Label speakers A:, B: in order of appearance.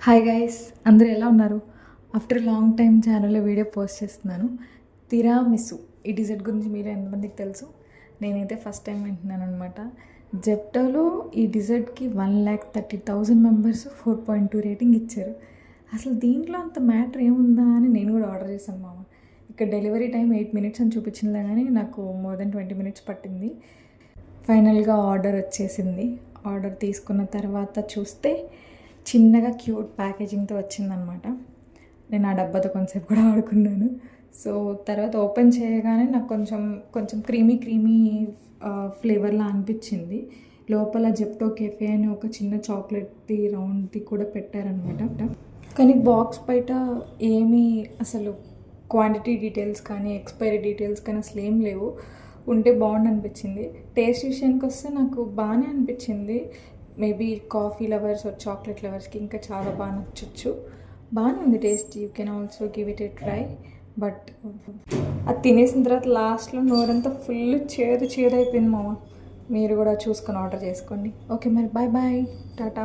A: Hi guys, అందరూ ఎలా ఉన్నారు? ఆఫ్టర్ లాంగ్ టైం ఛానల్లో వీడియో పోస్ట్ చేస్తున్నాను. తిరామిసు ఈ డిజర్ట్ గురించి మీరు ఎంతమందికి తెలుసు? నేనైతే ఫస్ట్ టైం వింటున్నాను అనమాట. జెప్టోలో ఈ డిజర్ట్కి 1,30,000 మెంబర్స్ 4.2 రేటింగ్ ఇచ్చారు. అసలు దీంట్లో అంత మ్యాటర్ ఏముందా అని నేను కూడా ఆర్డర్ చేశాను మామ. ఇక్కడ డెలివరీ టైం 8 మినిట్స్ అని చూపించిందే కానీ నాకు మోర్ దెన్ 20 మినిట్స్ పట్టింది. ఫైనల్గా ఆర్డర్ వచ్చేసింది. ఆర్డర్ తీసుకున్న తర్వాత చూస్తే చిన్నగా క్యూట్ ప్యాకేజింగ్తో వచ్చిందనమాట. నేను ఆ డబ్బాతో కొంచెంసేపు కూడా ఆడుకున్నాను. సో తర్వాత ఓపెన్ చేయగానే నాకు కొంచెం క్రీమీ ఫ్లేవర్లా అనిపించింది. లోపల జెప్టో కెఫే అని ఒక చిన్న చాక్లెట్ది రౌండ్ది కూడా పెట్టారనమాట. కానీ బాక్స్ బయట ఏమీ అసలు క్వాంటిటీ డీటెయిల్స్ కానీ ఎక్స్పైరీ డీటెయిల్స్ కానీ అసలు ఏం లేవు. ఉంటే బాగుండు అనిపించింది. టేస్ట్ విషయానికి వస్తే నాకు బాగానే అనిపించింది. మేబీ కాఫీ లవర్స్ చాక్లెట్ లవర్స్కి ఇంకా చాలా బాగా నచ్చచ్చు. బాగానే ఉంది taste. You can also give it A try. But అది తినేసిన తర్వాత లాస్ట్లో నోరంతా ఫుల్ చేదు అయిపోయింది మామ. మీరు కూడా చూసుకొని ఆర్డర్ చేసుకోండి. ఓకే మరి బాయ్ టాటా.